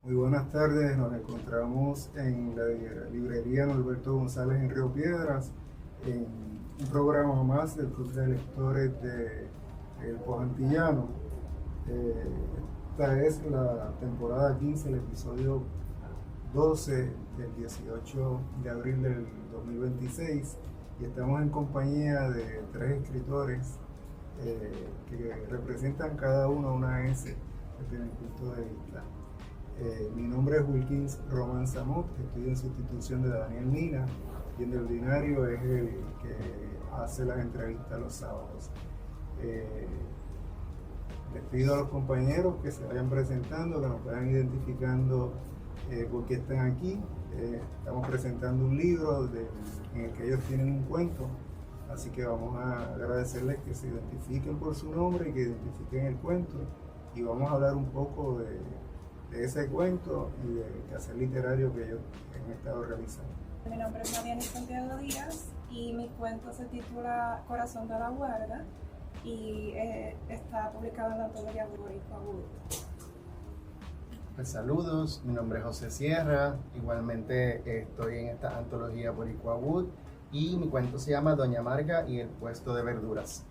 Muy buenas tardes, nos encontramos en la librería Norberto González en Río Piedras, en un programa más del Club de Lectores de El Pojantillano. Eh, Esta es la temporada 15, el episodio 12 del 18 de abril del 2026 y estamos en compañía de tres escritores que representan cada uno una S desde mi punto de vista. Mi nombre es Wilkins Román Samot, estoy en sustitución de Daniel Mina y en el ordinario es el que hace las entrevistas los sábados. Eh, Les pido a los compañeros que se vayan presentando, que nos vayan identificando por qué están aquí. Estamos presentando un libro en el que ellos tienen un cuento, así que vamos a agradecerles que se identifiquen por su nombre y que identifiquen el cuento y vamos a hablar un poco de ese cuento y del quehacer literario que ellos han estado realizando. Mi nombre es Mariana Santiago Díaz y mi cuento se titula Corazón de la Guarda y está publicado en la antología Boricua Wood. Pues saludos, mi nombre es José Sierra, igualmente estoy en esta antología Boricua Wood y mi cuento se llama Doña Marga y el puesto de verduras.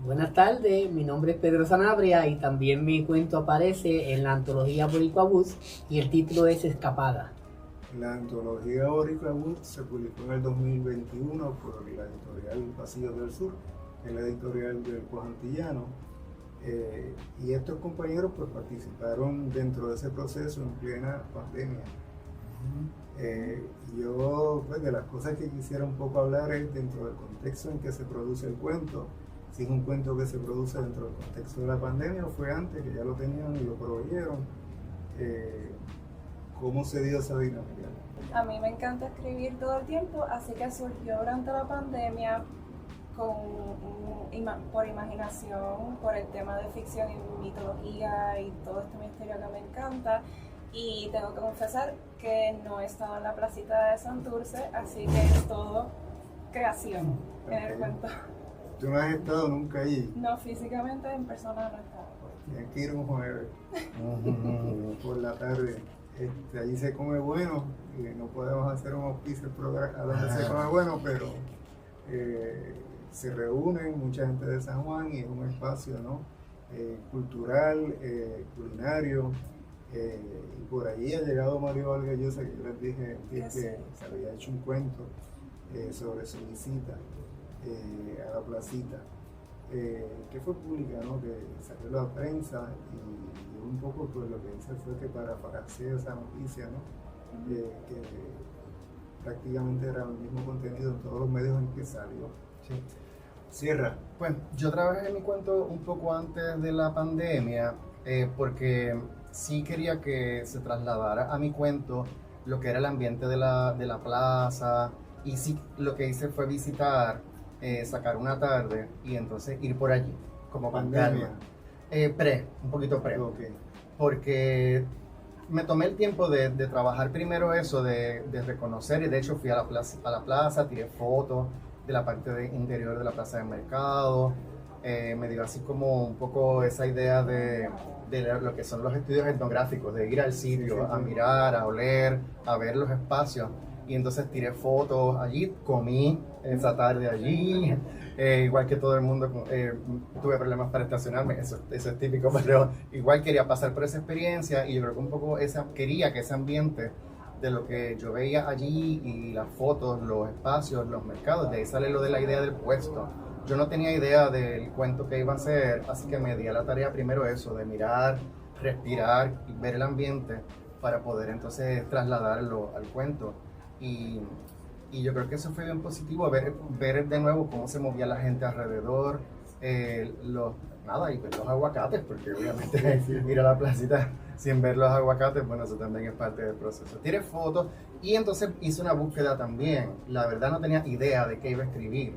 Buenas tardes, mi nombre es Pedro Sanabria y también mi cuento aparece en la antología Boricua Wood y el título es Escapada. La antología Boricua Wood se publicó en el 2021 por la editorial Pasillos del Sur, que es la editorial del Pojantillano, y estos compañeros pues participaron dentro de ese proceso en plena pandemia. Yo pues de las cosas que quisiera un poco hablar es dentro del contexto en que se produce el cuento, si es un cuento que se produce dentro del contexto de la pandemia o fue antes, que ya lo tenían y lo proveyeron. ¿Cómo se dio esa dinámica? A mí me encanta escribir todo el tiempo, así que surgió durante la pandemia por imaginación, por el tema de ficción y mitología y todo este misterio que me encanta. Y tengo que confesar que no he estado en la placita de Santurce, así que es todo creación en el cuento. ¿Tú no has estado nunca allí? No, físicamente en persona no he estado. Tienes que ir un jueves por la tarde. Allí se come bueno, no podemos hacer un auspicio a donde se come bueno, pero se reúnen mucha gente de San Juan y es un espacio, ¿no? Cultural, culinario, y por allí ha llegado Mario Vargas Llosa, que yo les dije que se había hecho un cuento sobre su visita a la placita, que fue pública, ¿no? Que salió la prensa y un poco pues lo que hice fue que parafraseé esa noticia, ¿no? Que prácticamente era el mismo contenido en todos los medios en que salió. Sí. Cierra. Pues yo trabajé mi cuento un poco antes de la pandemia porque sí quería que se trasladara a mi cuento lo que era el ambiente de la plaza y sí lo que hice fue visitar, sacar una tarde y entonces ir por allí, como con Pandemia. calma. Un poquito pre. Okay. Porque me tomé el tiempo de trabajar primero eso, de reconocer, y de hecho fui a la plaza, tiré fotos de la parte interior de la plaza de mercado, me dio así como un poco esa idea de lo que son los estudios etnográficos, de ir al sitio, a mirar, a oler, a ver los espacios, y entonces tiré fotos allí, comí esa tarde allí, igual que todo el mundo, tuve problemas para estacionarme, eso es típico, pero igual quería pasar por esa experiencia y yo creo que un poco quería que ese ambiente de lo que yo veía allí y las fotos, los espacios, los mercados, de ahí sale lo de la idea del puesto. Yo no tenía idea del cuento que iba a hacer, así que me di a la tarea primero eso, de mirar, respirar y ver el ambiente para poder entonces trasladarlo al cuento. Y yo creo que eso fue bien positivo, ver de nuevo cómo se movía la gente alrededor, y ver los aguacates, porque obviamente ir a la placita sin ver los aguacates, bueno, eso también es parte del proceso. Tiré fotos y entonces hice una búsqueda también. La verdad no tenía idea de qué iba a escribir.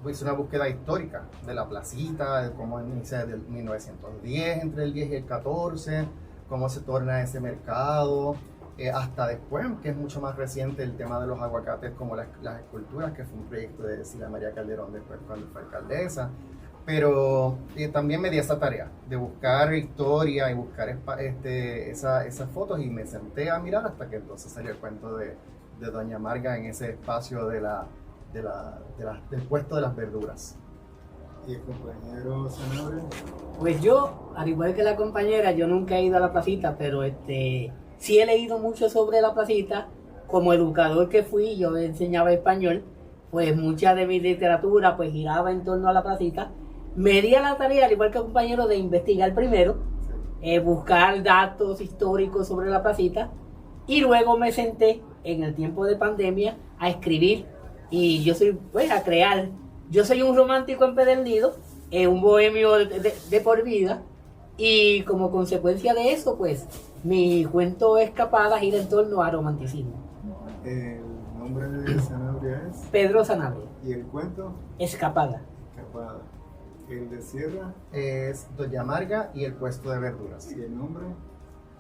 Hice una búsqueda histórica de la placita, de cómo inicia desde 1910, entre el 10 y el 14, cómo se torna ese mercado. Hasta después, que es mucho más reciente, el tema de los aguacates como las esculturas, que fue un proyecto de Sila María Calderón después cuando fue alcaldesa. Pero también me di esa tarea de buscar historia y buscar esas fotos, y me senté a mirar hasta que entonces salió el cuento de Doña Marga en ese espacio del puesto de las verduras. ¿Y el compañero Sanabria? Pues yo, al igual que la compañera, yo nunca he ido a la placita, pero sí he leído mucho sobre la placita. Como educador que fui, yo enseñaba español, pues mucha de mi literatura pues giraba en torno a la placita. Me di a la tarea, al igual que el compañero, de investigar primero, buscar datos históricos sobre la placita, y luego me senté en el tiempo de pandemia a escribir, y yo soy, pues, a crear. Yo soy un romántico empedernido, un bohemio de por vida, y como consecuencia de eso, pues, mi cuento Escapada gira en torno a romanticismo. El nombre de Sanabria es Pedro Sanabria. ¿Y el cuento? Escapada. Escapada. El de Sierra Es Doña Marga y el puesto de verduras. y el nombre.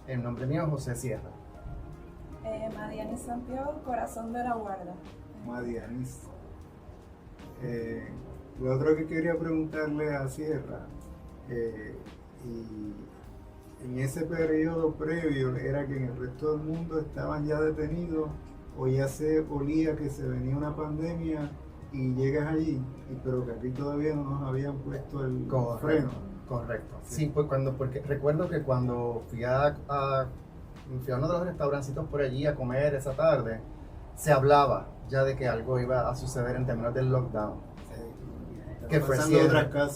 El nombre mío es José Sierra. Madianis Santiago, Corazón de la Guarda. Madianis. Lo otro que quería preguntarle a Sierra, y en ese periodo previo, era que en el resto del mundo estaban ya detenidos, o ya se olía que se venía una pandemia y llegas allí, pero que aquí todavía no nos habían puesto el freno. Correcto. Sí. Sí, pues porque recuerdo que cuando fui a uno de los restaurancitos por allí a comer esa tarde, se hablaba ya de que algo iba a suceder en términos del lockdown. Que fue pasando cierre. otras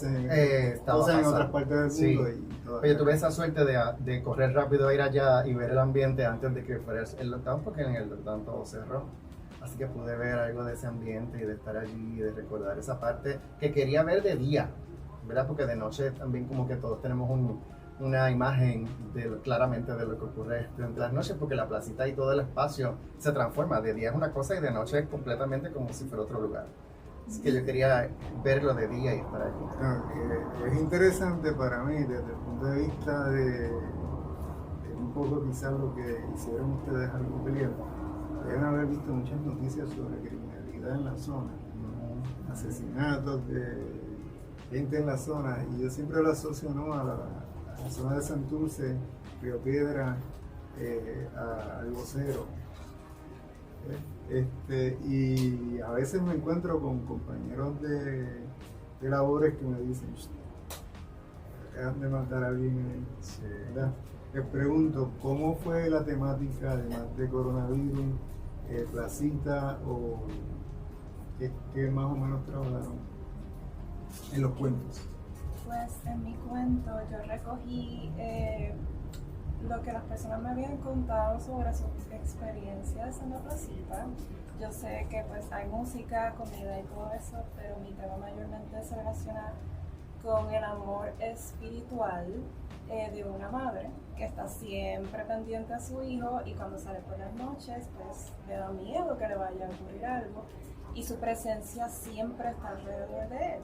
cosas en otras partes del Sí. mundo. Y todo. Oye, tuve esa suerte de correr rápido a ir allá y ver el ambiente antes de que fuera el lockdown, porque en el lockdown todo cerró. Así que pude ver algo de ese ambiente y de estar allí y de recordar esa parte que quería ver de día, ¿verdad? Porque de noche también como que todos tenemos una imagen claramente de lo que ocurre durante las noches, porque la placita y todo el espacio se transforma. De día es una cosa y de noche es completamente como si fuera otro lugar. Así que yo quería verlo de día y estar allí. Es interesante para mí desde el punto de vista de un poco quizás lo que hicieron ustedes al cumplir. Deben haber visto muchas noticias sobre criminalidad en la zona, asesinatos de gente en la zona, y yo siempre lo asocio, ¿no?, a la zona de Santurce, Río Piedra, al Vocero. Y a veces me encuentro con compañeros de labores que me dicen: acaban de matar a alguien ahí", ¿verdad? Les pregunto, ¿cómo fue la temática, además de coronavirus, placita, o qué más o menos trabajaron en los cuentos? Pues en mi cuento yo recogí lo que las personas me habían contado sobre sus experiencias en la placita. Yo sé que pues hay música, comida y todo eso, pero mi tema mayormente se relaciona con el amor espiritual de una madre que está siempre pendiente a su hijo, y cuando sale por las noches pues le da miedo que le vaya a ocurrir algo, y su presencia siempre está alrededor de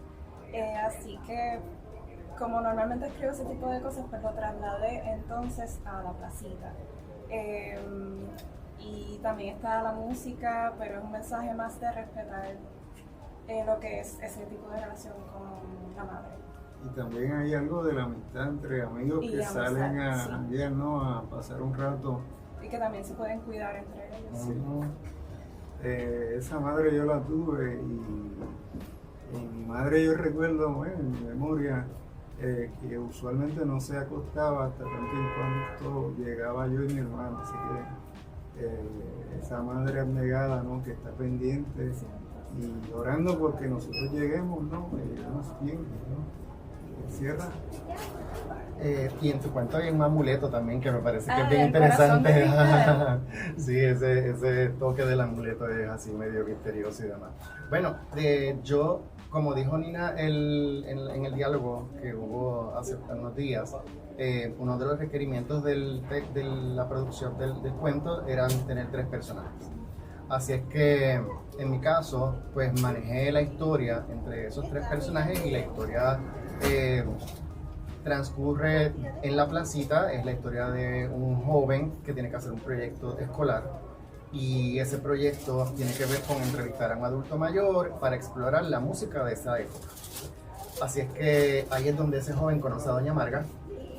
él. Así que como normalmente escribo ese tipo de cosas, pues lo trasladé entonces a la placita. Y también está la música, pero es un mensaje más de respetar lo que es ese tipo de relación con la madre. Y también hay algo de la amistad entre amigos Y que amistad, salen a sí. janguear, ¿no?, a pasar un rato. Y que también se pueden cuidar entre ellos. Sí. Esa madre yo la tuve, y mi madre, yo recuerdo, en mi memoria, que usualmente no se acostaba hasta tanto en cuanto llegaba yo y mi hermano. Así que esa madre abnegada, ¿no?, que está pendiente y orando porque nosotros lleguemos, ¿no?, lleguemos bien, ¿no? Cierra. Y en tu cuento hay un amuleto también que me parece que es Ah, bien el corazón de interesante. Sí, ese toque del amuleto es así medio misterioso y demás. Bueno, yo, como dijo Nina en el diálogo que hubo hace unos días, uno de los requerimientos de la producción del cuento eran tener 3 personajes. Así es que en mi caso, pues manejé la historia entre esos 3 personajes, y la historia transcurre en la placita. Es la historia de un joven que tiene que hacer un proyecto escolar, y ese proyecto tiene que ver con entrevistar a un adulto mayor para explorar la música de esa época. Así es que ahí es donde ese joven conoce a doña Marga,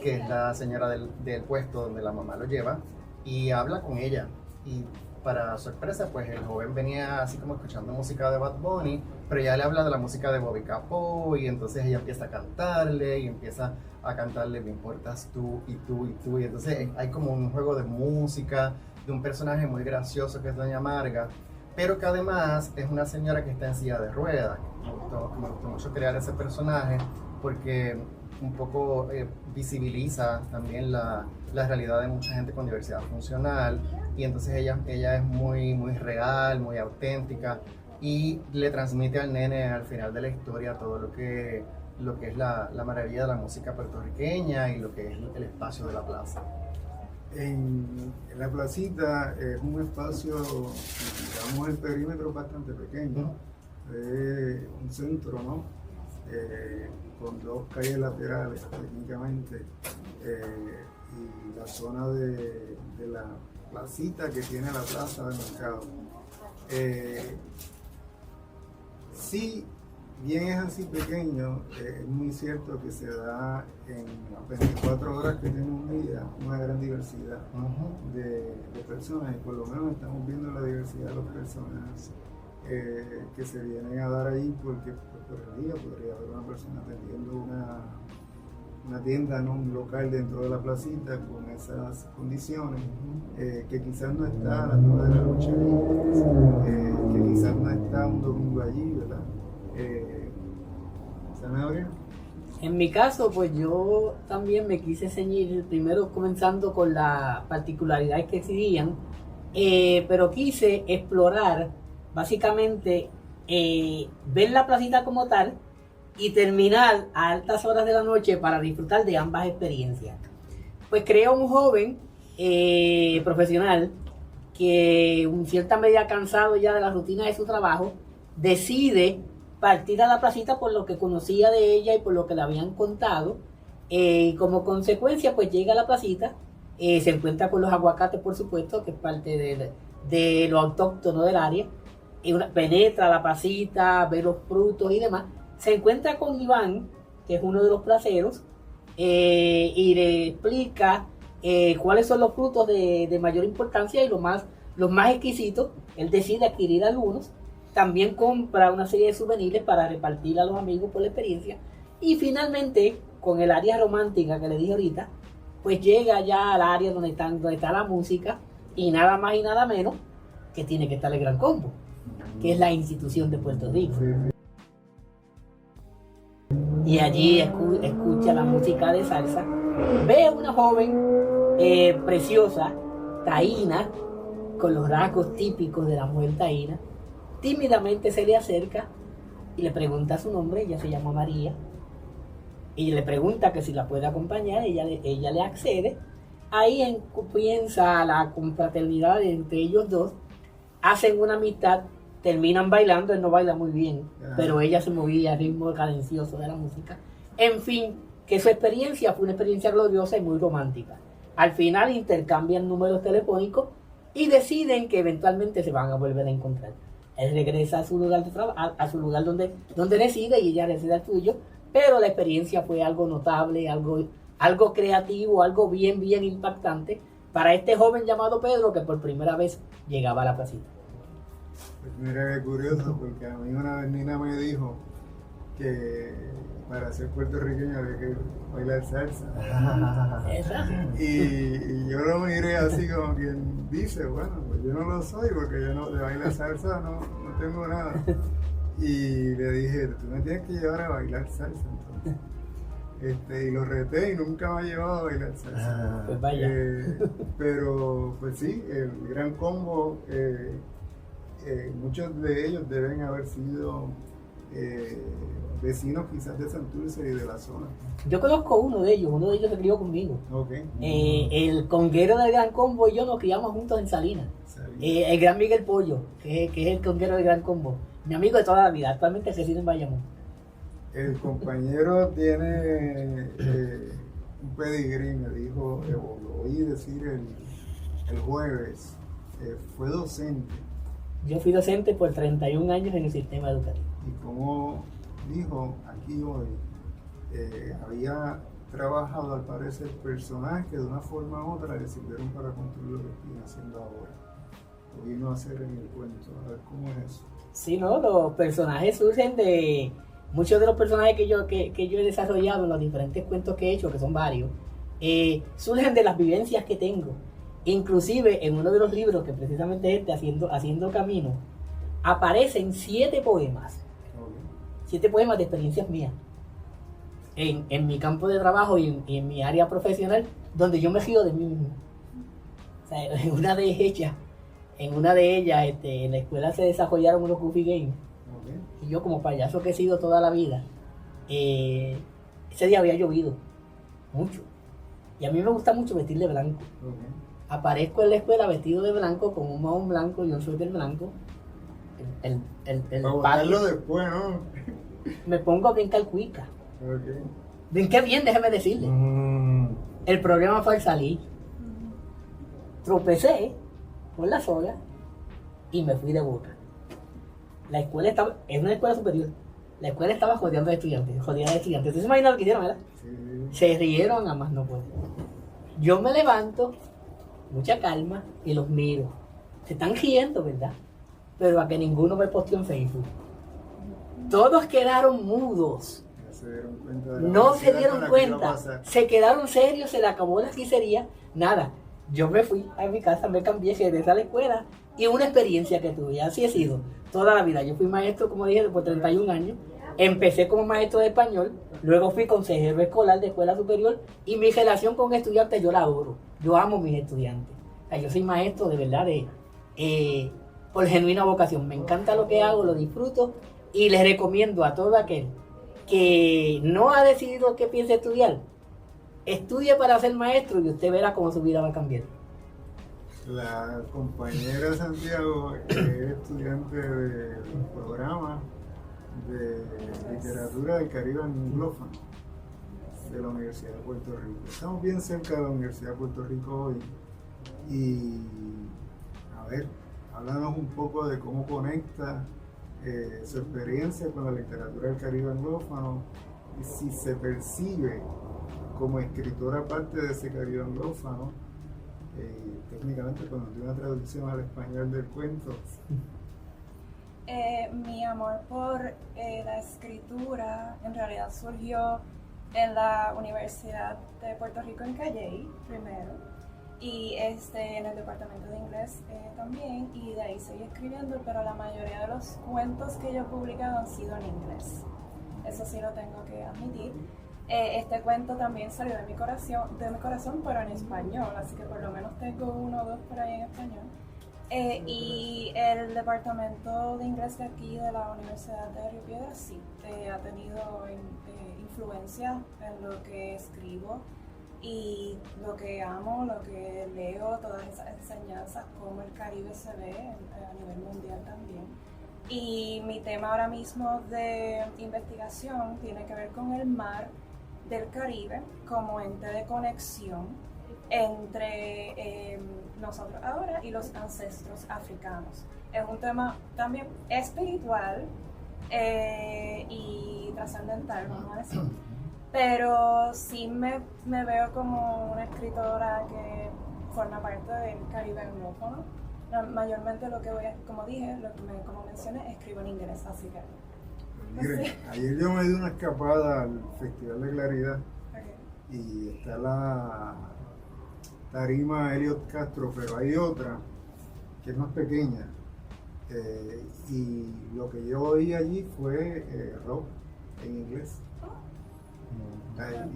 que es la señora del puesto donde la mamá lo lleva, y habla con ella. Y para sorpresa, pues el joven venía así como escuchando música de Bad Bunny, pero ya le habla de la música de Bobby Capó, y entonces ella empieza a cantarle, y empieza a cantarle Me importas tú, y tú, y tú, y entonces hay como un juego de música, de un personaje muy gracioso que es doña Marga, pero que además es una señora que está en silla de ruedas. Me gustó mucho crear ese personaje porque un poco visibiliza también la realidad de mucha gente con diversidad funcional, y entonces ella es muy real, muy auténtica, y le transmite al nene al final de la historia todo lo que es la maravilla de la música puertorriqueña y lo que es el espacio de la plaza. En la placita es un espacio, digamos, el perímetro es bastante pequeño, un centro, ¿no? Con dos calles laterales técnicamente, y la zona de la placita que tiene la plaza de mercado. Sí, bien es así pequeño, es muy cierto que se da en las 24 horas que tiene un día una gran diversidad de personas, y por lo menos estamos viendo la diversidad de las personas que se vienen a dar ahí, porque por el día podría haber una persona atendiendo una tienda, ¿no? Un local dentro de la placita con esas condiciones, que quizás no está a las 9 de la noche ahí, que quizás no está un domingo allí, ¿verdad? ¿Zanahoria? En mi caso, pues yo también me quise ceñir, primero comenzando con las particularidades que existían, pero quise explorar básicamente, ver la placita como tal y terminar a altas horas de la noche para disfrutar de ambas experiencias. Pues creo un joven profesional que en cierta medida cansado ya de la rutina de su trabajo, decide partir a la placita por lo que conocía de ella y por lo que le habían contado, y como consecuencia pues llega a la placita, se encuentra con los aguacates, por supuesto, que es parte de lo autóctono del área, y penetra la placita, ve los frutos y demás, se encuentra con Iván, que es uno de los placeros, y le explica cuáles son los frutos de mayor importancia y los más exquisitos. Él decide adquirir algunos, también compra una serie de souvenirs para repartir a los amigos por la experiencia, y finalmente, con el área romántica que le dije ahorita, pues llega ya al área donde está la música, y nada más y nada menos que tiene que estar el Gran Combo, que es la institución de Puerto Rico. Y allí escucha la música de salsa, ve a una joven preciosa, taína, con los rasgos típicos de la mujer taína. Tímidamente se le acerca y le pregunta su nombre. Ella se llama María, y le pregunta que si la puede acompañar. Ella le accede. Ahí comienza la confraternidad entre ellos dos, hacen una amistad, terminan bailando. Él no baila muy bien, pero ella se movía al ritmo cadencioso de la música. En fin, que su experiencia fue una experiencia gloriosa y muy romántica. Al final intercambian números telefónicos y deciden que eventualmente se van a volver a encontrar. Él regresa a su lugar de trabajo, a su lugar donde reside, y ella reside al suyo, pero la experiencia fue algo notable, algo creativo, algo bien impactante para este joven llamado Pedro, que por primera vez llegaba a la placita. Pues mira qué curioso, porque a mí una vez Nina me dijo que para ser puertorriqueño había que bailar salsa. Y yo lo miré así como quien dice, bueno, pues yo no lo soy, porque yo no de bailar salsa no tengo nada. Y le dije, tú me tienes que llevar a bailar salsa entonces. Y lo reté y nunca me ha llevado a bailar salsa. Pues vaya. Pero pues sí, el Gran Combo, muchos de ellos deben haber sido vecinos quizás de Santurce y de la zona. Yo conozco uno de ellos se crió conmigo. Okay. El conguero del Gran Combo y yo nos criamos juntos en Salinas. El gran Miguel Pollo, que es el conguero del Gran Combo. Mi amigo de toda la vida, actualmente reside en Bayamón. El compañero tiene un pedigrí, me dijo, lo oí decir el jueves, fue docente. Yo fui docente por 31 años en el sistema educativo. ¿Y cómo dijo aquí hoy, había trabajado al parecer personajes que de una forma u otra le sirvieron para construir lo que estoy haciendo ahora. Lo vino a hacer en el cuento, a ver cómo es eso. Sí, ¿no? Los personajes surgen de... Muchos de los personajes que yo he desarrollado en los diferentes cuentos que he hecho, que son varios, surgen de las vivencias que tengo. Inclusive en uno de los libros, que precisamente este, Haciendo Camino, aparecen 7 poemas. 7 poemas de experiencias mías. En mi campo de trabajo y en mi área profesional, donde yo me río de mí mismo. O sea, en una de ellas, en la escuela se desarrollaron unos Goofy Games. Y yo, como payaso que he sido toda la vida, ese día había llovido mucho. Y a mí me gusta mucho vestir de blanco. Aparezco en la escuela vestido de blanco, con un mahón blanco y un suéter blanco. Para botarlo después, ¿no? Me pongo a brincar cuica. Brinqué bien, déjeme decirle. El problema fue al salir. Tropecé con la soga y me fui de boca. La escuela estaba, es una escuela superior. La escuela estaba jodiendo a estudiantes. ¿Ustedes se imaginan lo que hicieron, verdad? Sí. Se rieron a más no poder. Yo me levanto, mucha calma, y los miro. Se están riendo, ¿verdad? Pero a que ninguno me posteó en Facebook. Todos quedaron mudos. No se dieron cuenta. Se quedaron serios, se le acabó la quisería. Nada. Yo me fui a mi casa, me cambié, regresé a la escuela. Y una experiencia que tuve, así he sido toda la vida. Yo fui maestro, como dije, por 31 años. Empecé como maestro de español, luego fui consejero escolar de escuela superior, y mi relación con estudiantes yo la adoro. Yo amo a mis estudiantes. O sea, yo soy maestro de verdad, por genuina vocación. Me encanta lo que hago, lo disfruto, y les recomiendo a todo aquel que no ha decidido qué piensa estudiar, estudie para ser maestro y usted verá cómo su vida va a cambiar. La compañera Santiago es estudiante del programa de literatura del Caribe anglófono de la Universidad de Puerto Rico. Estamos bien cerca de la Universidad de Puerto Rico hoy y a ver, háblanos un poco de cómo conecta su experiencia con la literatura del Caribe anglófono y si se percibe como escritora parte de ese Caribe anglófono. Técnicamente cuando tiene una traducción al español del cuento. Mi amor por la escritura en realidad surgió en la Universidad de Puerto Rico en Calley primero y en el departamento de inglés también, y de ahí seguí escribiendo, pero la mayoría de los cuentos que yo he publicado han sido en inglés, eso sí lo tengo que admitir. Este cuento también salió de mi corazón, pero en español, así que por lo menos tengo 1 o 2 por ahí en español. Y el departamento de inglés de aquí de la Universidad de Río Piedras sí ha tenido influencia en lo que escribo y lo que amo, lo que leo, todas esas enseñanzas, cómo el Caribe se ve a nivel mundial también. Y mi tema ahora mismo de investigación tiene que ver con el mar del Caribe como ente de conexión entre nosotros ahora y los ancestros africanos. Es un tema también espiritual y trascendental, vamos a decir, pero sí me veo como una escritora que forma parte del Caribe anglófono. Mayormente lo que voy a, como dije, como mencioné, escribo en inglés, así que... Mire, ayer yo me di una escapada al Festival de Claridad y está la tarima Elliot Castro, pero hay otra que es más pequeña y lo que yo oí allí fue rock en inglés.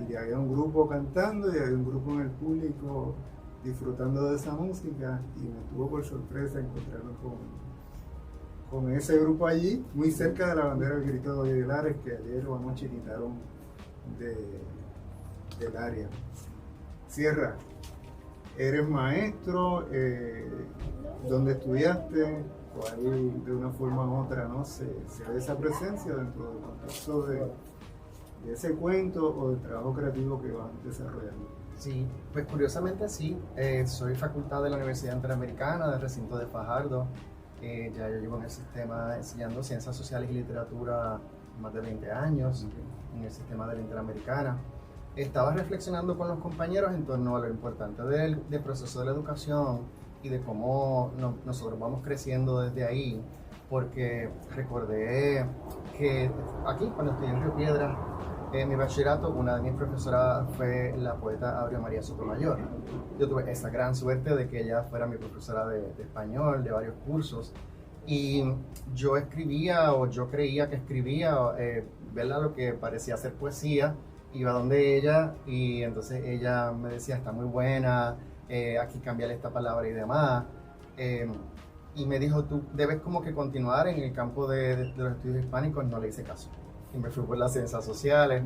Y había un grupo cantando y había un grupo en el público disfrutando de esa música y me tuvo por sorpresa encontrarme con ese grupo allí, muy cerca de la bandera del Grito de Aguilares, que ayer o anoche quitaron del área. Sierra, eres maestro, ¿dónde estudiaste? ¿Cuál de una forma u otra no se ve esa presencia dentro del contexto de ese cuento o del trabajo creativo que van desarrollando? Sí, pues curiosamente sí, soy facultad de la Universidad Interamericana del recinto de Fajardo. Ya yo llevo en el sistema enseñando ciencias sociales y literatura más de 20 años en el sistema de la Interamericana. Estaba reflexionando con los compañeros en torno a lo importante del proceso de la educación y de cómo nosotros vamos creciendo desde ahí, porque recordé que aquí, cuando estudié en Río Piedras, en mi bachillerato, una de mis profesoras fue la poeta Aurea María Sotomayor. Yo tuve esa gran suerte de que ella fuera mi profesora de español, de varios cursos, y yo escribía, o yo creía que escribía, verla lo que parecía ser poesía, iba donde ella, y entonces ella me decía, está muy buena, aquí cambiarle esta palabra y demás. Y me dijo, tú debes como que continuar en el campo de los estudios hispánicos. No le hice caso y me fui por las ciencias sociales,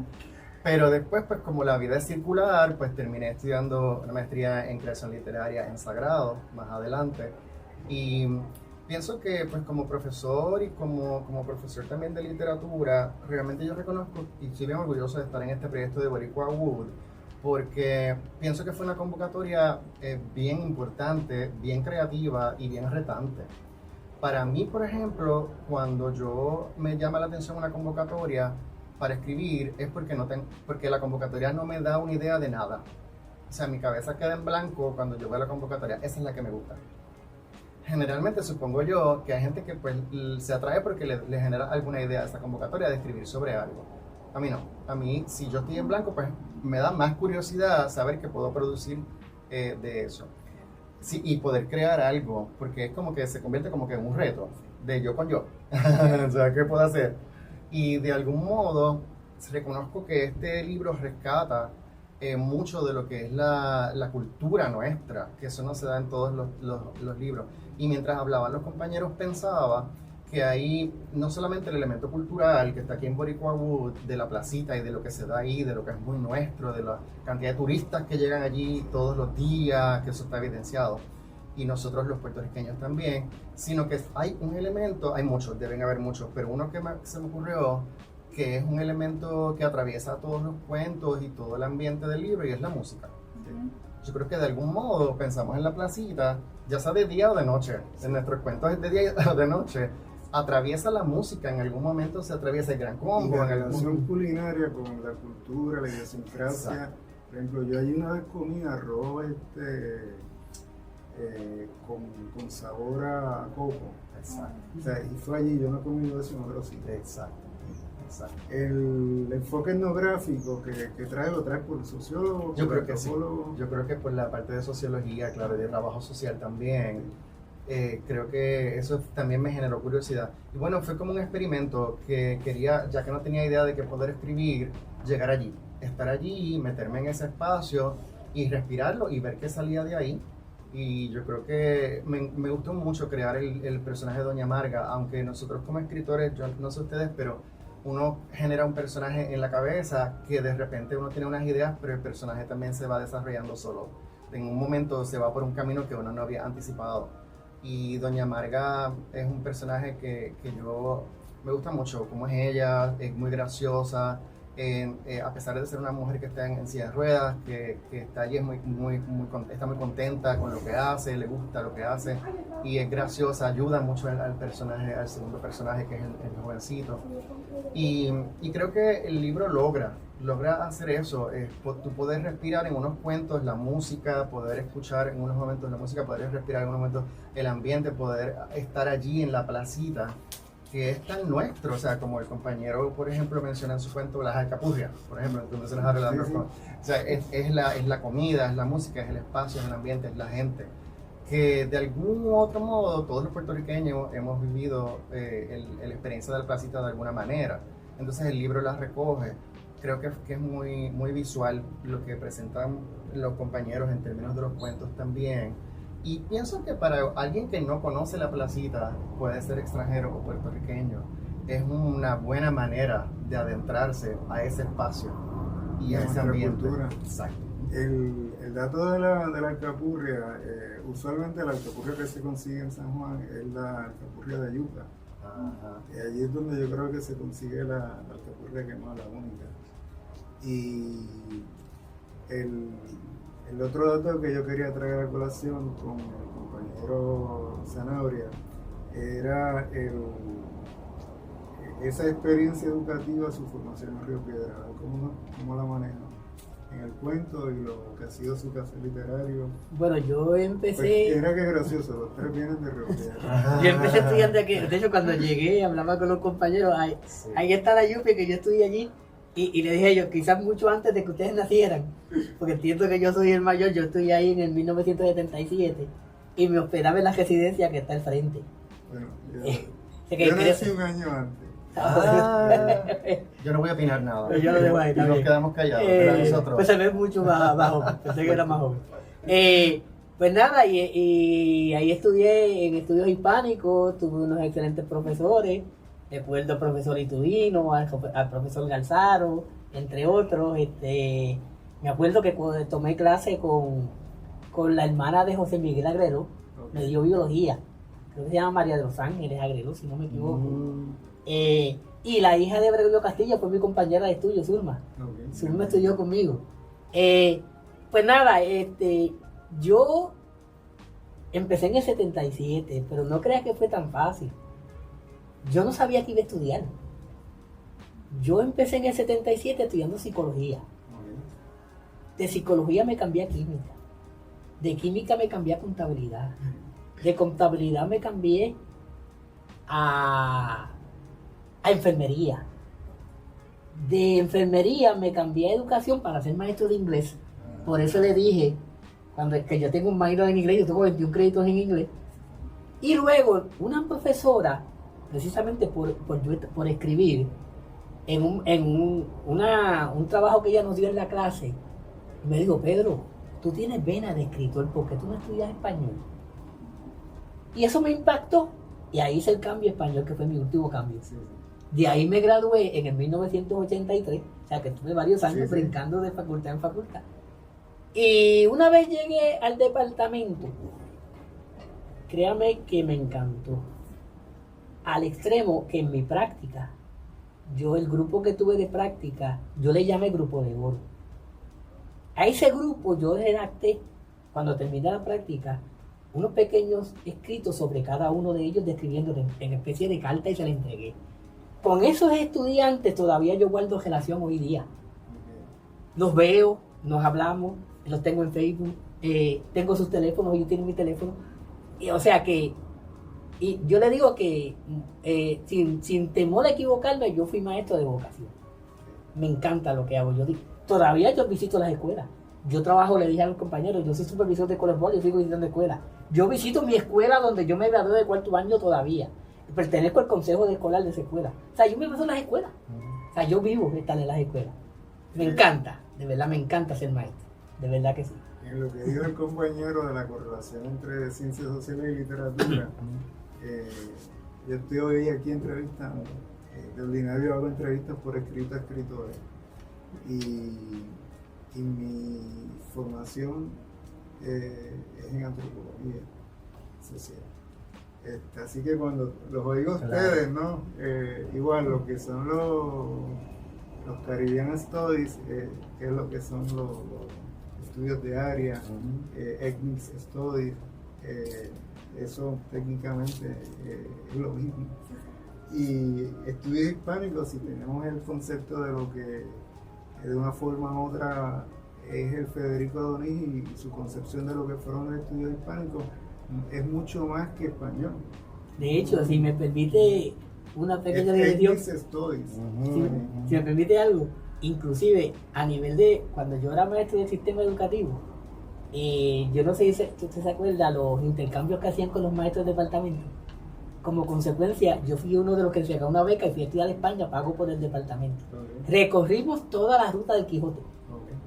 pero después, pues como la vida es circular, pues terminé estudiando una maestría en creación literaria en Sagrado más adelante, y pienso que pues como profesor y como profesor también de literatura, realmente yo reconozco y estoy bien orgulloso de estar en este proyecto de Boricua Wood, porque pienso que fue una convocatoria bien importante, bien creativa y bien retante. Para mí, por ejemplo, cuando yo me llama la atención una convocatoria para escribir, es porque la convocatoria no me da una idea de nada. O sea, mi cabeza queda en blanco cuando yo veo la convocatoria. Esa es la que me gusta. Generalmente supongo yo que hay gente que pues, se atrae porque le genera alguna idea a esa convocatoria de escribir sobre algo. A mí no. A mí, si yo estoy en blanco, pues me da más curiosidad saber qué puedo producir de eso. Sí, y poder crear algo, porque es como que se convierte como que en un reto de yo con yo. O sea, ¿qué puedo hacer? Y de algún modo reconozco que este libro rescata mucho de lo que es la cultura nuestra, que eso no se da en todos los libros. Y mientras hablaban los compañeros pensaba que hay no solamente el elemento cultural que está aquí en Boricua Wood, de la placita y de lo que se da ahí, de lo que es muy nuestro, de la cantidad de turistas que llegan allí todos los días, que eso está evidenciado, y nosotros los puertorriqueños también, sino que hay un elemento, hay muchos, deben haber muchos, pero uno que se me ocurrió, que es un elemento que atraviesa todos los cuentos y todo el ambiente del libro, y es la música. Yo creo que de algún modo pensamos en la placita, ya sea de día o de noche, en nuestros cuentos es de día o de noche, atraviesa la música, en algún momento se atraviesa el gran combo. Y la en relación culinaria con la cultura, la idiosincrasia. Exacto. Por ejemplo, yo allí una vez comí arroz con sabor a coco. Exacto. O sea, y fue allí, yo no he comido eso en otro sitio. Exacto. Exacto. El enfoque etnográfico que trae, lo trae por sociólogo, Yo por creo que sí. antropólogo. Yo creo que por la parte de sociología, claro, y de trabajo social también. Creo que eso también me generó curiosidad. Y bueno, fue como un experimento que quería, ya que no tenía idea de qué poder escribir, llegar allí, estar allí, meterme en ese espacio y respirarlo y ver qué salía de ahí. Y yo creo que me gustó mucho crear el personaje de Doña Marga, aunque nosotros como escritores, yo no sé ustedes, pero uno genera un personaje en la cabeza que de repente uno tiene unas ideas, pero el personaje también se va desarrollando solo. En un momento se va por un camino que uno no había anticipado. Y Doña Marga es un personaje que yo me gusta mucho, como es ella, es muy graciosa, a pesar de ser una mujer que está en silla de ruedas, que está allí, está muy contenta con lo que hace, le gusta lo que hace, y es graciosa, ayuda mucho al personaje, al segundo personaje que es el jovencito. Y creo que el libro logra hacer eso, tú poder respirar en unos cuentos la música, poder escuchar en unos momentos la música, poder respirar en unos momentos el ambiente, poder estar allí en la placita, que es tan nuestro, o sea, como el compañero, por ejemplo, menciona en su cuento las alcapurrias, por ejemplo, entonces se las habla de o sea, es la comida, es la música, es el espacio, es el ambiente, es la gente, que de algún otro modo todos los puertorriqueños hemos vivido la experiencia de la placita de alguna manera, entonces el libro la recoge. Creo que es muy, muy visual lo que presentan los compañeros en términos de los cuentos también. Y pienso que para alguien que no conoce la placita, puede ser extranjero o puertorriqueño, es una buena manera de adentrarse a ese espacio y a ese ambiente. Cultura. Exacto. El dato de la alcapurria, usualmente la alcapurria que se consigue en San Juan es la alcapurria de yuca. Ajá. Y allí es donde yo creo que se consigue la alcapurria que no es la única. Y el otro dato que yo quería traer a colación con el compañero Zanabria era esa experiencia educativa, su formación en Río Piedras, ¿cómo la maneja en el cuento y lo que ha sido su quehacer literario? Bueno, yo Pues, empecé... era que es gracioso, los tres vienen de Río Piedras. Yo empecé estudiando aquí. De hecho, cuando llegué, hablaba con los compañeros. Ahí está la Yupi, que yo estudié allí. Y le dije yo, quizás mucho antes de que ustedes nacieran, porque entiendo que yo soy el mayor. Yo estudié ahí en el 1977 y me hospedaba en la residencia que está al frente. Bueno, Yo nací un año antes. Yo no voy a opinar nada. Pero yo lo dejo ahí, Y nos también. quedamos callados. Pero nosotros. Pues se ve mucho más joven. Pensé que era más joven. Pues nada, y ahí estudié en estudios hispánicos, tuve unos excelentes profesores. Recuerdo al profesor Itudino, al profesor Galzaro, entre otros. Me acuerdo que cuando tomé clase con la hermana de José Miguel Agrelo, me dio biología. Creo que se llama María de los Ángeles Agrelo, si no me equivoco. Y la hija de Gregorio Castillo fue mi compañera de estudio, Zulma. Zulma estudió conmigo. Pues nada, yo empecé en el 77, pero no creas que fue tan fácil. Yo no sabía que iba a estudiar. Yo empecé en el 77 estudiando psicología. De psicología me cambié a química. De química me cambié a contabilidad. De contabilidad me cambié a enfermería. De enfermería me cambié a educación para ser maestro de inglés. Por eso le dije, que yo tengo un minor en inglés, yo tengo 21 créditos en inglés. Y luego una profesora, precisamente por escribir, en un trabajo que ella nos dio en la clase, me dijo, Pedro, tú tienes vena de escritor, ¿por qué tú no estudias español? Y eso me impactó, y ahí hice el cambio a español, que fue mi último cambio. De ahí me gradué en el 1983, o sea que tuve varios años brincando de facultad en facultad. Y una vez llegué al departamento, créame que me encantó. Al extremo que en mi práctica, el grupo que tuve de práctica, yo le llamé grupo de oro. A ese grupo yo redacté, cuando terminé la práctica, unos pequeños escritos sobre cada uno de ellos, describiéndolo en especie de carta, y se la entregué. Con esos estudiantes todavía yo guardo relación hoy día. Los veo, nos hablamos, los tengo en Facebook, tengo sus teléfonos, ellos tienen mi teléfono. O sea que, y yo le digo que sin temor a equivocarme, yo fui maestro de vocación. Me encanta lo que hago. Todavía yo visito las escuelas. Yo trabajo, le dije a los compañeros, yo soy supervisor de colegio, yo sigo visitando escuelas. Yo visito mi escuela donde yo me gradué de cuarto año todavía. Pertenezco al consejo escolar de esa escuela. O sea, yo me paso en las escuelas. O sea, yo vivo estar en las escuelas. Me encanta, de verdad me encanta ser maestro. De verdad que sí. En lo que dijo el compañero de la correlación entre ciencias sociales y literatura, yo estoy hoy aquí entrevistando. De ordinario hago entrevistas por escrito a escritores. Y mi formación es en antropología social. Así que cuando los oigo a ustedes, ¿no? Igual lo que son los Caribbean Studies, que es lo que son los estudios de área, Ethnic Studies, eso técnicamente es lo mismo. Y estudios hispánicos, si tenemos el concepto de lo que de una forma u otra es el Federico Adonís y su concepción de lo que fueron los estudios hispánicos, es mucho más que español. De hecho, si me permite una pequeña dirección, si me permite algo, inclusive a nivel de cuando yo era maestro del sistema educativo, yo no sé si usted se acuerda los intercambios que hacían con los maestros de departamento. Como consecuencia, yo fui uno de los que se sacó una beca y fui a estudiar a España, pago por el departamento. Recorrimos toda la ruta del Quijote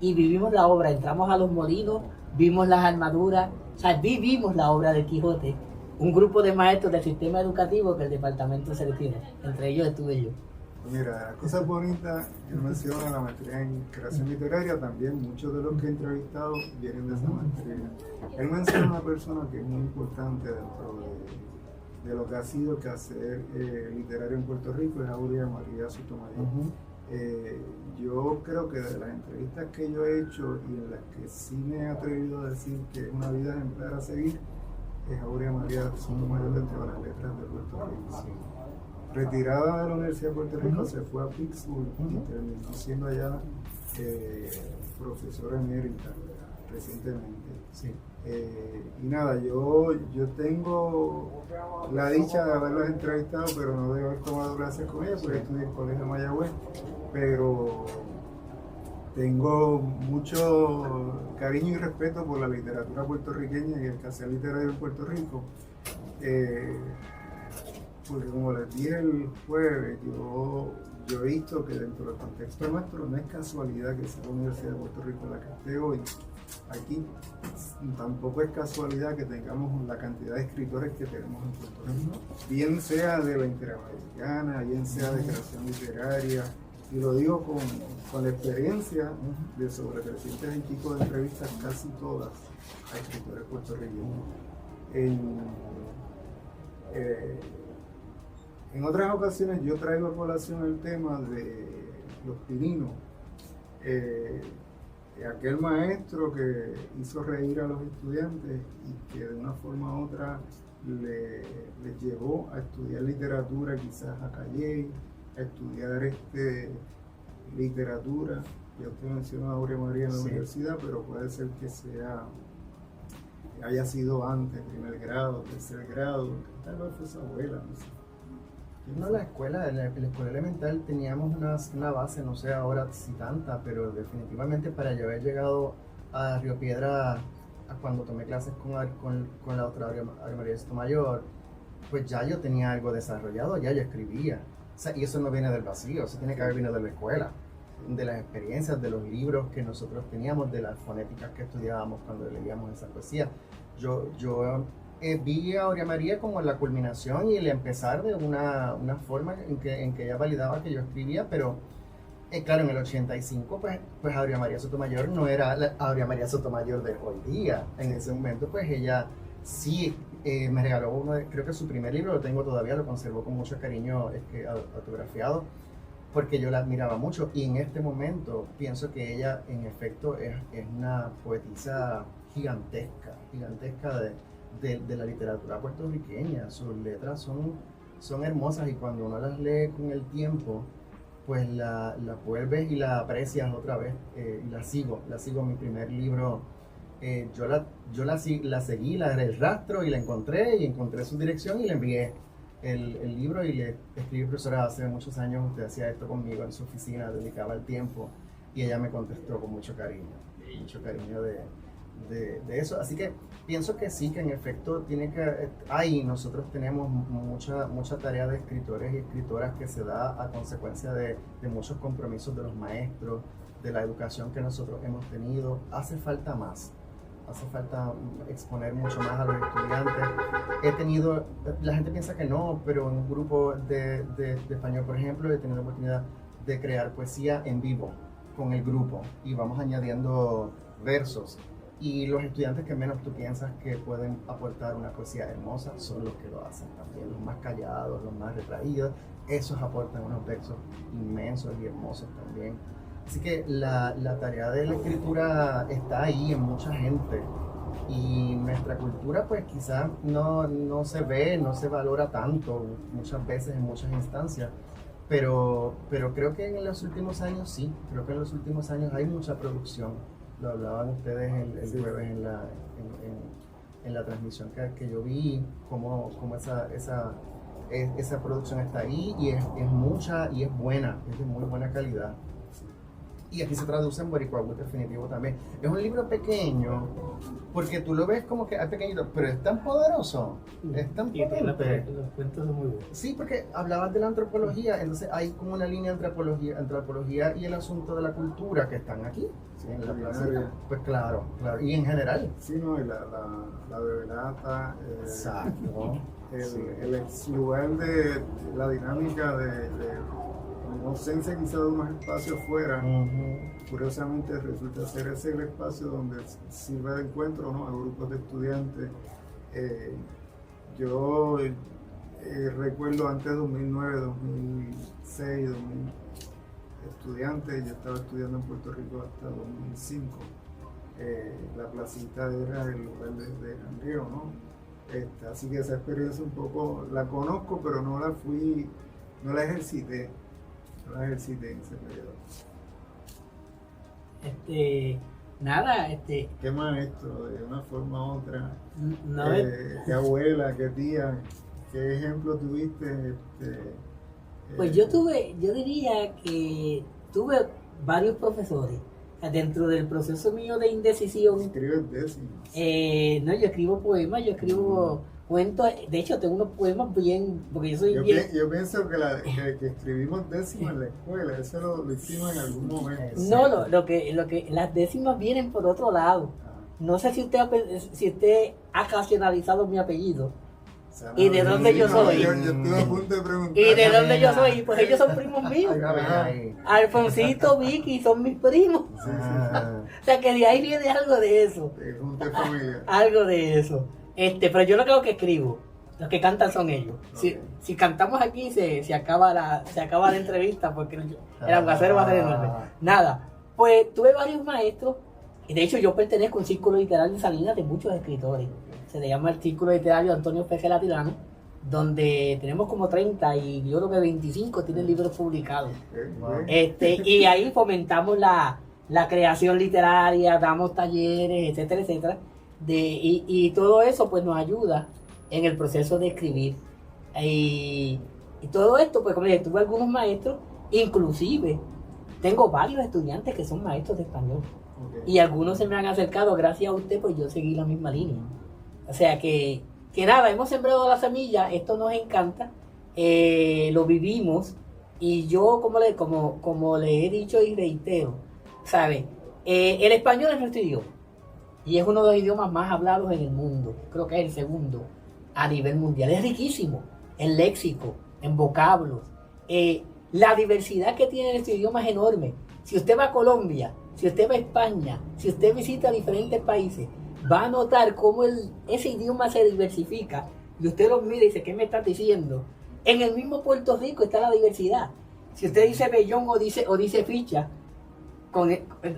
y vivimos la obra, entramos a los molinos, vimos las armaduras, o sea, vivimos la obra del Quijote. Un grupo de maestros del sistema educativo que el departamento seleccionó, entre ellos estuve yo. Mira, las cosas bonitas, él menciona la maestría en creación literaria, también muchos de los que he entrevistado vienen de esa maestría. Él menciona una persona que es muy importante dentro de lo que ha sido el quehacer literario en Puerto Rico, es Aurea María Sotomayor. Yo creo que de las entrevistas que yo he hecho y en las que sí me he atrevido a decir que es una vida ejemplar a seguir, es Aurea María Sotomayor dentro de las letras de Puerto Rico. retirada de la Universidad de Puerto Rico, Ujú. se fue a Pittsburgh y Ujú. terminó siendo allá profesora emérita recientemente. Sí. Y nada, yo tengo la dicha de haberlas entrevistado, pero no de haber tomado clases con ellas, porque estudié en el Colegio de Mayagüez, pero tengo mucho cariño y respeto por la literatura puertorriqueña y el quehacer literario en Puerto Rico. Porque como les dije el jueves, yo he visto que dentro del contexto nuestro no es casualidad que sea la Universidad de Puerto Rico la que esté hoy aquí. Tampoco es casualidad que tengamos la cantidad de escritores que tenemos en Puerto Rico, bien sea de la interamericana, bien sea de creación literaria, y lo digo con la experiencia de sobre 300 y pico de entrevistas, casi todas a escritores puertorriqueños. En otras ocasiones yo traigo a colación el tema de los pininos. Aquel maestro que hizo reír a los estudiantes y que de una forma u otra les llevó a estudiar literatura, quizás a Calle, a estudiar literatura. Ya usted mencionó a Aurea María en la universidad, pero puede ser que haya sido antes, primer grado, tercer grado, tal vez fue su abuela, no sé. No, la escuela elemental teníamos una base, no sé ahora si tanta, pero definitivamente para yo haber llegado a Río Piedra, cuando tomé clases con la doctora Aurea María Sotomayor, pues ya yo tenía algo desarrollado, ya yo escribía. O sea, y eso no viene del vacío, eso tiene que haber venido de la escuela, de las experiencias, de los libros que nosotros teníamos, de las fonéticas que estudiábamos cuando leíamos esa poesía. Yo vi a Aurea María como la culminación y el empezar de una forma en que ella validaba que yo escribía, pero claro, en el 85 pues Aurea María Sotomayor no era la Aurea María Sotomayor de hoy día. En ese momento pues ella sí me regaló creo que su primer libro lo tengo todavía, lo conservo con mucho cariño autografiado, porque yo la admiraba mucho, y en este momento pienso que ella en efecto es una poetisa gigantesca de la literatura puertorriqueña. Sus letras son hermosas, y cuando uno las lee con el tiempo, pues la vuelves y la aprecias otra vez. Y la sigo. Mi primer libro, yo la seguí, el rastro, y la encontré su dirección y le envié el libro, y le escribí: profesora, hace muchos años usted hacía esto conmigo en su oficina, dedicaba el tiempo, y ella me contestó con mucho cariño de eso. Así que pienso que sí, que en efecto nosotros tenemos mucha tarea de escritores y escritoras que se da a consecuencia de muchos compromisos de los maestros, de la educación que nosotros hemos tenido. Hace falta exponer mucho más a los estudiantes. La gente piensa que no, pero en un grupo de español, por ejemplo, he tenido la oportunidad de crear poesía en vivo con el grupo, y vamos añadiendo versos. Y los estudiantes que menos tú piensas que pueden aportar una poesía hermosa son los que lo hacen también, los más callados, los más retraídos. Esos aportan unos versos inmensos y hermosos también. Así que la tarea de la escritura está ahí en mucha gente, y nuestra cultura pues quizás no se ve, no se valora tanto muchas veces en muchas instancias, pero creo que en los últimos años sí, creo que en los últimos años hay mucha producción. Lo hablaban ustedes el jueves en la transmisión que yo vi, cómo esa producción está ahí, y es mucha y es buena, es de muy buena calidad. Y aquí se traduce en Boricua Wood, definitivo también. Es un libro pequeño, porque tú lo ves como que es pequeñito, pero es tan poderoso, es tan potente. Los cuentos son muy buenos. Sí, porque hablabas de la antropología, entonces hay como una línea entre antropología y el asunto de la cultura que están aquí, Sí, en la plaza. culinaria. Pues claro, y en general. Sí, no, y la bebelata, Exacto. el lugar de la dinámica de la ausencia quizá de unos espacios fuera, curiosamente resulta ser ese el espacio donde sirve de encuentro, ¿no?, a grupos de estudiantes. Yo recuerdo antes de 2009, 2006, 2000 estudiantes, yo estaba estudiando en Puerto Rico hasta 2005. La placita era el lugar de jangueo, ¿no? Así que esa experiencia un poco la conozco, pero no la fui no la ejercité en ese periodo. Nada, ¿Qué maestro, de una forma u otra? no, ¿Qué abuela, qué tía, qué ejemplo tuviste? pues yo diría que tuve varios profesores. O sea, dentro del proceso mío de indecisión, Escribes décimas. no, yo escribo poemas, yo escribo cuentos. De hecho, tengo unos poemas bien, porque yo soy bien. Yo pienso que escribimos décimas en la escuela, eso lo hicimos en algún momento. No, lo que las décimas vienen por otro lado. No sé si usted ha ocasionalizado mi apellido. O sea, ¿Y de dónde yo soy? Yo estuve a punto de preguntar. ¿Y de dónde yo soy? Pues ellos son primos míos. Ay. Alfonsito, Vicky son mis primos. Sí. O sea que de ahí viene algo de eso. De junta familiar. Algo de eso. Pero yo no creo que escribo. Los que cantan son ellos. Si cantamos aquí se acaba la entrevista porque el aguacero va a ser enorme. Nada. Pues tuve varios maestros. Y de hecho yo pertenezco a un círculo literario en Salinas de muchos escritores. Se le llama el Círculo Literario Antonio Fejela Tirano, donde tenemos como 30 y yo creo que 25 tienen libros publicados. Y ahí fomentamos la creación literaria, damos talleres, etcétera, etcétera. Y todo eso pues nos ayuda en el proceso de escribir. Y todo esto, pues como les dije, tuve algunos maestros, inclusive tengo varios estudiantes que son maestros de español. Y algunos se me han acercado, gracias a usted, pues yo seguí la misma línea. O sea que nada, hemos sembrado la semilla, esto nos encanta, lo vivimos, y yo como le he dicho y reitero, ¿sabe? El español es nuestro idioma, y es uno de los idiomas más hablados en el mundo, creo que es el segundo a nivel mundial, es riquísimo en léxico, en vocablos, la diversidad que tiene este idioma es enorme. Si usted va a Colombia, si usted va a España, si usted visita diferentes países, va a notar cómo ese idioma se diversifica y usted los mira y dice, ¿qué me estás diciendo? En el mismo Puerto Rico está la diversidad. Si usted dice bellón o dice ficha,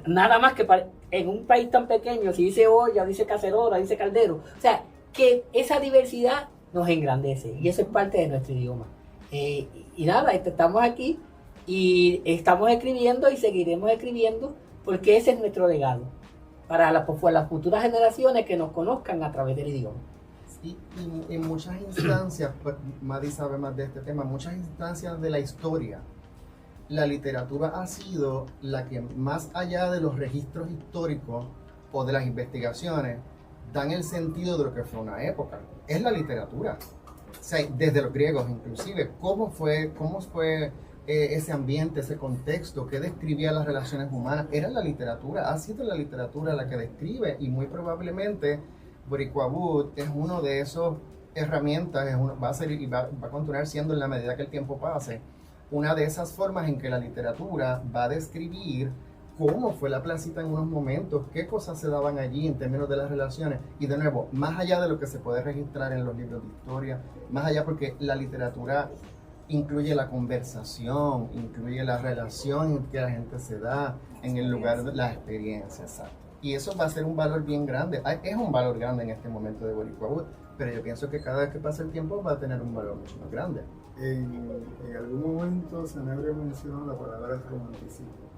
nada más que en un país tan pequeño, si dice olla, dice cacerola, dice caldero, o sea, que esa diversidad nos engrandece y eso es parte de nuestro idioma. Y nada, estamos aquí y estamos escribiendo y seguiremos escribiendo porque ese es nuestro legado para las futuras generaciones que nos conozcan a través del idioma. Y en muchas instancias, pues, Madi sabe más de este tema, muchas instancias de la historia, la literatura ha sido la que más allá de los registros históricos o de las investigaciones, dan el sentido de lo que fue una época. Es la literatura. O sea, desde los griegos inclusive, cómo fue ese ambiente, ese contexto, qué describía las relaciones humanas, era la literatura, ha sido la literatura la que describe y muy probablemente Boricua Book es uno de esos herramientas, va a ser y va a continuar siendo en la medida que el tiempo pase, una de esas formas en que la literatura va a describir cómo fue la placita en unos momentos, qué cosas se daban allí en términos de las relaciones y de nuevo, más allá de lo que se puede registrar en los libros de historia, más allá porque la literatura incluye la conversación, incluye la relación que la gente se da en el lugar de las experiencias, exacto. Y eso va a ser un valor bien grande, es un valor grande en este momento de Boricua Book, pero yo pienso que cada vez que pase el tiempo va a tener un valor mucho más grande. En algún momento Sanabria mencionó la palabra romanticismo.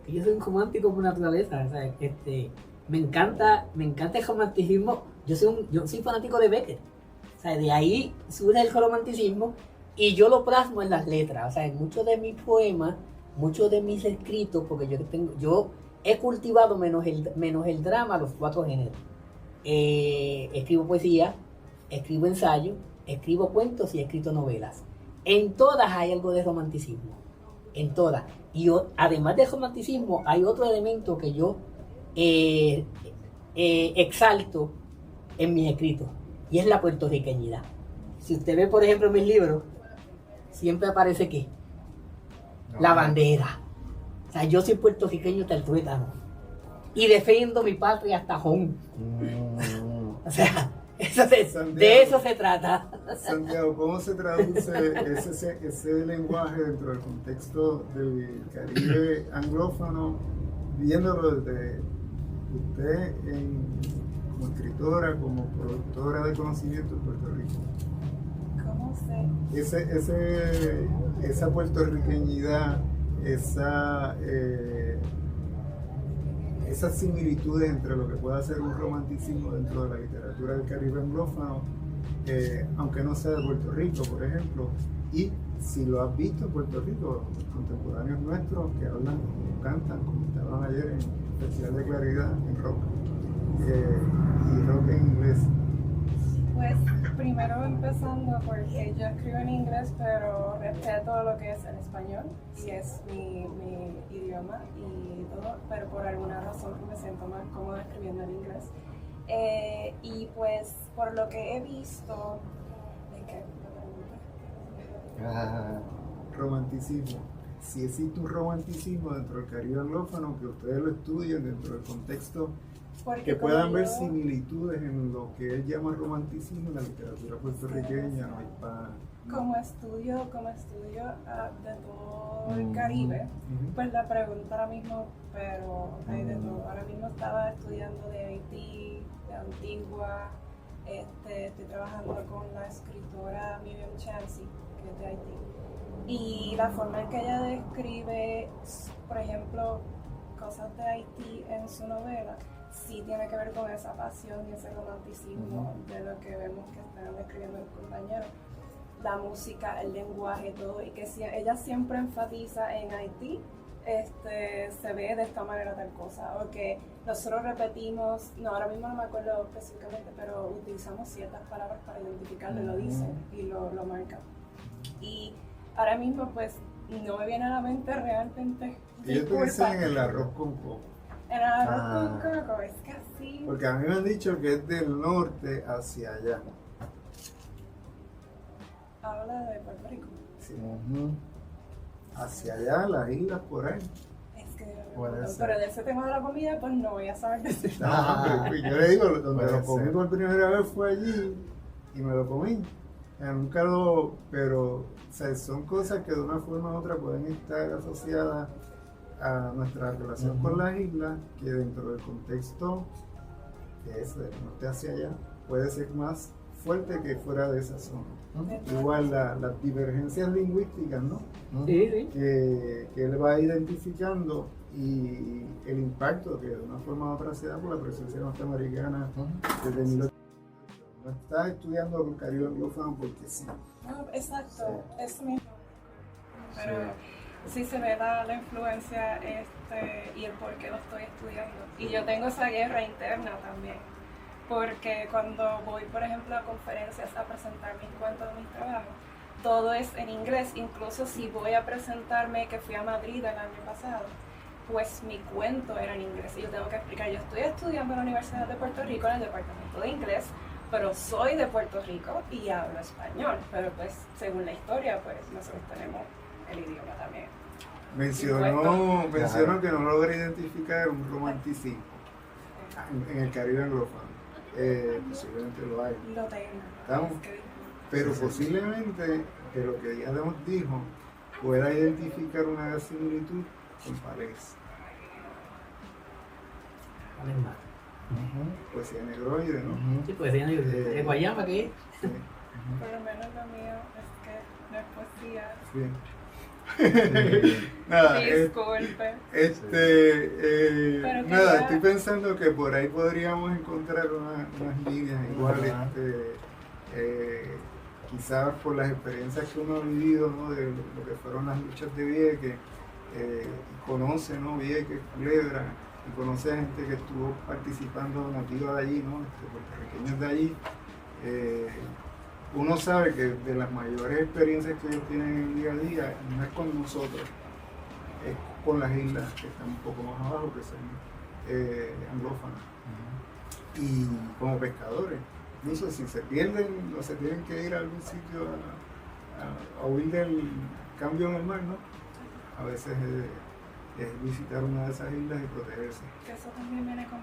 Yo soy un romántico por naturaleza, o sea, me encanta el romanticismo, yo soy fanático de Becker. O sea, de ahí surge el romanticismo y yo lo plasmo en las letras. O sea, en muchos de mis poemas, muchos de mis escritos, porque yo he cultivado menos el drama, los 4 géneros. Escribo poesía, escribo ensayo, escribo cuentos y he escrito novelas. En todas hay algo de romanticismo. En todas. Y además del romanticismo, hay otro elemento que yo exalto en mis escritos. Y es la puertorriqueñidad. Si usted ve, por ejemplo, mis libros, siempre aparece ¿qué? La bandera. O sea, yo soy puertorriqueño hasta el tuétano. Y defiendo mi patria hasta home. O sea, de eso se trata. Santiago, ¿cómo se traduce ese lenguaje dentro del contexto del Caribe anglófono, viéndolo desde usted como escritora, como productora de conocimiento en Puerto Rico? ¿Cómo esa puertorriqueñidad, esas similitudes entre lo que puede ser un romanticismo dentro de la literatura del Caribe anglófono, aunque no sea de Puerto Rico, por ejemplo, y si lo has visto en Puerto Rico, contemporáneos nuestros que hablan, cantan, como estaban ayer en Especial de Claridad en rock, y rock en inglés. Pues primero empezando porque yo escribo en inglés, pero respeto lo que es el español y es mi idioma y todo, pero por alguna razón me siento más cómoda escribiendo en inglés. Y pues por lo que he visto, Romanticismo. Si existe un romanticismo dentro del Caribe anglófono, que ustedes lo estudien dentro del contexto, porque que puedan ver yo- similitudes en lo que él llama romanticismo en la literatura puertorriqueña o hispana. como estudio de todo el Caribe, pues la pregunta ahora mismo, pero hay de todo. Ahora mismo estaba estudiando de Haití, de Antigua, estoy trabajando con la escritora Miriam Chansey, que es de Haití. Y la forma en que ella describe, por ejemplo, cosas de Haití en su novela, sí tiene que ver con esa pasión y ese romanticismo de lo que vemos que están describiendo los compañeros. La música, el lenguaje, todo, y que ella siempre enfatiza en Haití, se ve de esta manera tal cosa, o que nosotros repetimos, no, ahora mismo no me acuerdo específicamente, pero utilizamos ciertas palabras para identificarlo, y lo dicen y lo marcan. Y ahora mismo pues no me viene a la mente realmente. Ellos te dicen el arroz con coco. El arroz con coco, es que así. Porque a mí me han dicho que es del norte hacia allá. Habla de Puerto Rico. Sí. Hacia allá, las islas por ahí. Es que Puede ser. pero de ese tema de la comida, pues no voy a saber decir. No, pero yo le digo, donde Puede lo comí ser. por primera vez fue allí y me lo comí. Nunca pero o sea, son cosas que de una forma u otra pueden estar asociadas a nuestra relación con las islas, que dentro del contexto que es del norte hacia allá, puede ser más fuerte que fuera de esa zona. Igual las divergencias lingüísticas, ¿no? Sí, sí. Que él va identificando y el impacto que de una forma u otra se da por la presencia norteamericana desde 1800. No está estudiando el Caribe anglófono porque sí. No, exacto, es mismo. Pero sí se ve la influencia y el por qué lo estoy estudiando. Y yo tengo esa guerra interna también. Porque cuando voy, por ejemplo, a conferencias a presentar mis cuentos, mis trabajos, todo es en inglés. Incluso si voy a presentarme, que fui a Madrid el año pasado, pues mi cuento era en inglés. Y yo tengo que explicar, yo estoy estudiando en la Universidad de Puerto Rico en el departamento de inglés, pero soy de Puerto Rico y hablo español. Pero pues, según la historia, pues nosotros tenemos el idioma también. Mencionó que no logra identificar un romanticismo en el Caribe anglófono. Posiblemente lo hay. Lo tengo. Estamos- Es que- Pero posiblemente que lo que Diana dijo pueda identificar una similitud con Palés. Vale, más. Poesía negroide, ¿no? Sí, pues de Guayama, ¿qué es? Sí. Por lo menos lo mío es que no es poesía. Sí. Nada, Disculpe. Pero que nada, ya- estoy pensando que por ahí podríamos encontrar unas líneas igual, quizás por las experiencias que uno ha vivido, ¿no? De lo que fueron las luchas de Vieques, y conoce, ¿no? Vieques, Culebra, y conoce a gente que estuvo participando nativa de allí, ¿no? Puertorriqueños de allí. Uno sabe que de las mayores experiencias que ellos tienen en el día a día no es con nosotros, es con las islas que están un poco más abajo, que son anglófonas, y como pescadores. Incluso si se pierden o se tienen que ir a algún sitio a huir del cambio en el mar, ¿no? A veces es visitar una de esas islas y protegerse. Que eso también viene con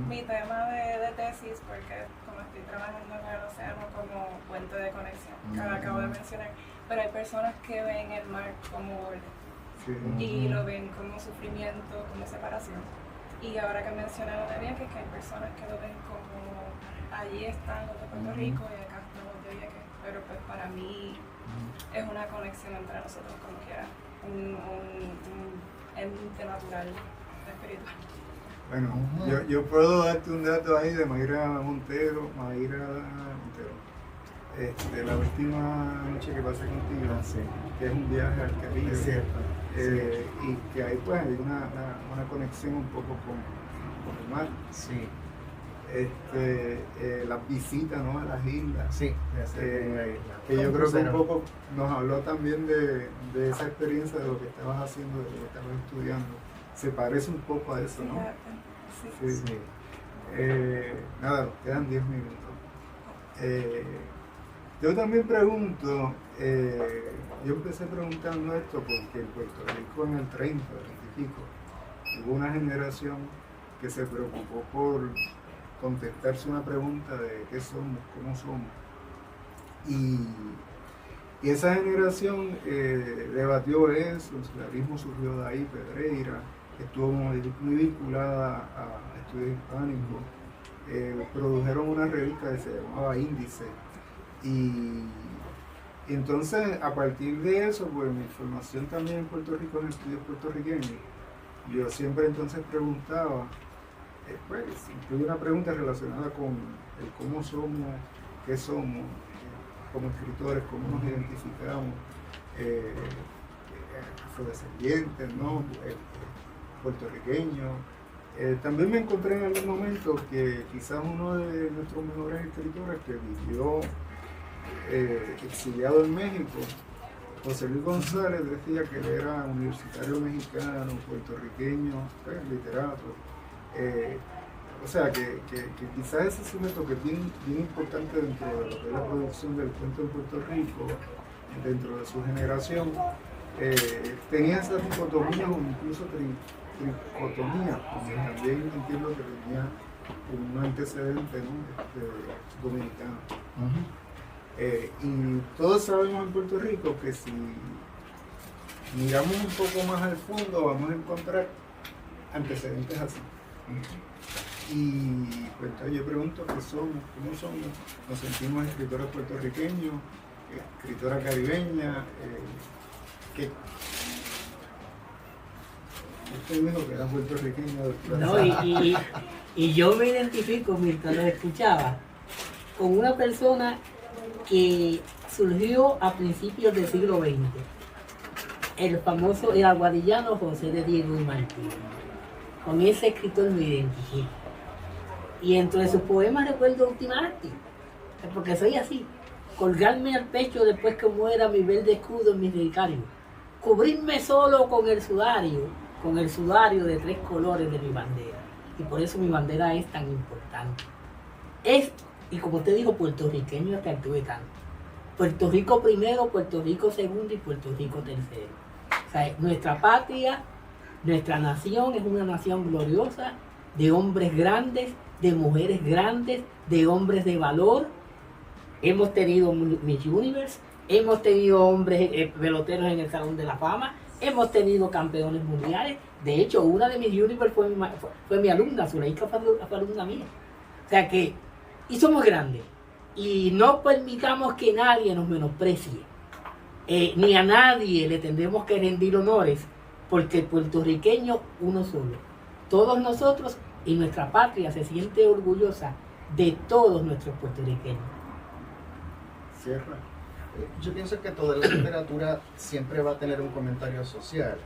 mi tema de tesis, porque como estoy trabajando en el océano como puente de conexión, que ahora acabo de mencionar, pero hay personas que ven el mar como borde Sí. y lo ven como sufrimiento, como separación. Y ahora que mencioné lo de Vieques, que hay personas que lo ven como allí están los de Puerto Rico y acá están los de Vieques. pero pues para mí es una conexión entre nosotros como quiera, un ente natural, espiritual. Bueno, yo puedo darte un dato ahí de Mayra Montero. La última noche que pasé contigo, que es un viaje al Caribe, es cierto. Y que ahí pues hay una conexión un poco con el mar. Sí. Las visitas, ¿no?, a las islas. Sí, de hacer en la isla. Que yo creo que un poco nos habló también de esa experiencia, de lo que estabas haciendo, de lo que estabas estudiando. Se parece un poco a eso, ¿no? Sí. Sí. Nada, nos quedan 10 minutos. Yo también pregunto, yo empecé preguntando esto porque en Puerto Rico en el 30 y pico hubo una generación que se preocupó por contestarse una pregunta de qué somos, cómo somos. Y esa generación debatió eso, el socialismo surgió de ahí, Pedreira, estuvo muy vinculada a estudios hispánicos, produjeron una revista que se llamaba Índice. Y entonces, a partir de eso, pues mi formación también en Puerto Rico, en estudios puertorriqueños, yo siempre entonces preguntaba, pues incluye una pregunta relacionada con el cómo somos, qué somos, como escritores, cómo nos identificamos, afrodescendientes, ¿no?, puertorriqueños. También me encontré en algún momento que quizás uno de nuestros mejores escritores que vivió exiliado en México, José Luis González, decía que él era universitario mexicano, puertorriqueño, literato. O sea que quizás ese sujeto que es bien importante dentro de lo que es la producción del cuento en Puerto Rico, dentro de su generación, tenía esa dicotomía o incluso tricotomía, porque también entiendo que tenía un antecedente, ¿no?, dominicano. Y todos sabemos en Puerto Rico que si miramos un poco más al fondo vamos a encontrar antecedentes así. Y pues entonces yo pregunto qué somos, cómo somos, nos sentimos escritores puertorriqueños, escritora caribeña, ¿qué? Usted me dijo que era puertorriqueño. No, y yo me identifico, mientras lo escuchaba, con una persona que surgió a principios del siglo XX, el famoso, el aguadillano José de Diego y Martín. Con ese escritor me identifico. Y entre sus poemas recuerdo Última Arte, porque soy así, colgarme al pecho después que muera mi verde escudo en mi relicario, cubrirme solo con el sudario de 3 colores de mi bandera. Y por eso mi bandera es tan importante. Y como usted dijo, puertorriqueño hasta el tuve tanto. Puerto Rico primero, Puerto Rico segundo y Puerto Rico tercero. O sea, nuestra patria, nuestra nación es una nación gloriosa, de hombres grandes, de mujeres grandes, de hombres de valor. Hemos tenido Miss Universe, hemos tenido hombres peloteros en el Salón de la Fama, hemos tenido campeones mundiales. De hecho, una de Miss Universe fue mi alumna, Zuleika fue alumna mía. O sea que, y somos grandes. Y no permitamos que nadie nos menosprecie. Ni a nadie le tendremos que rendir honores, porque el puertorriqueño uno solo. Todos nosotros y nuestra patria se siente orgullosa de todos nuestros puertorriqueños. Cierra. Yo pienso que toda la literatura siempre va a tener un comentario social.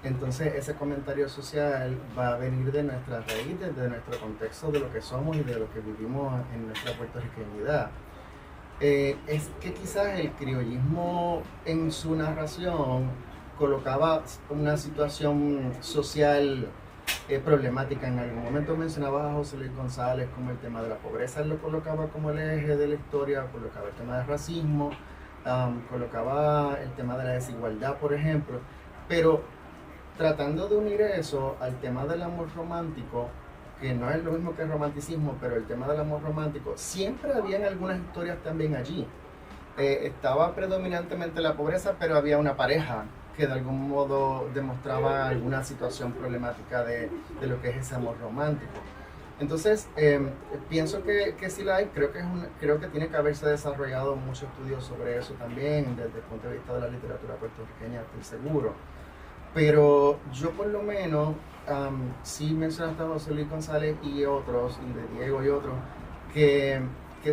Entonces ese comentario social va a venir de nuestras raíces, de nuestro contexto, de lo que somos y de lo que vivimos en nuestra puertorriqueñidad. Es que quizás el criollismo en su narración colocaba una situación social problemática. En algún momento mencionaba a José Luis González como el tema de la pobreza, él lo colocaba como el eje de la historia, colocaba el tema del racismo, colocaba el tema de la desigualdad, por ejemplo, pero tratando de unir eso al tema del amor romántico, que no es lo mismo que el romanticismo, pero el tema del amor romántico, siempre habían algunas historias también allí. Estaba predominantemente la pobreza, pero había una pareja que de algún modo demostraba alguna situación problemática de lo que es ese amor romántico. Entonces, pienso que sí la hay, creo que tiene que haberse desarrollado mucho estudio sobre eso también, desde el punto de vista de la literatura puertorriqueña, estoy seguro. Pero yo por lo menos, sí mencionaste a José Luis González y otros, y de Diego y otros, que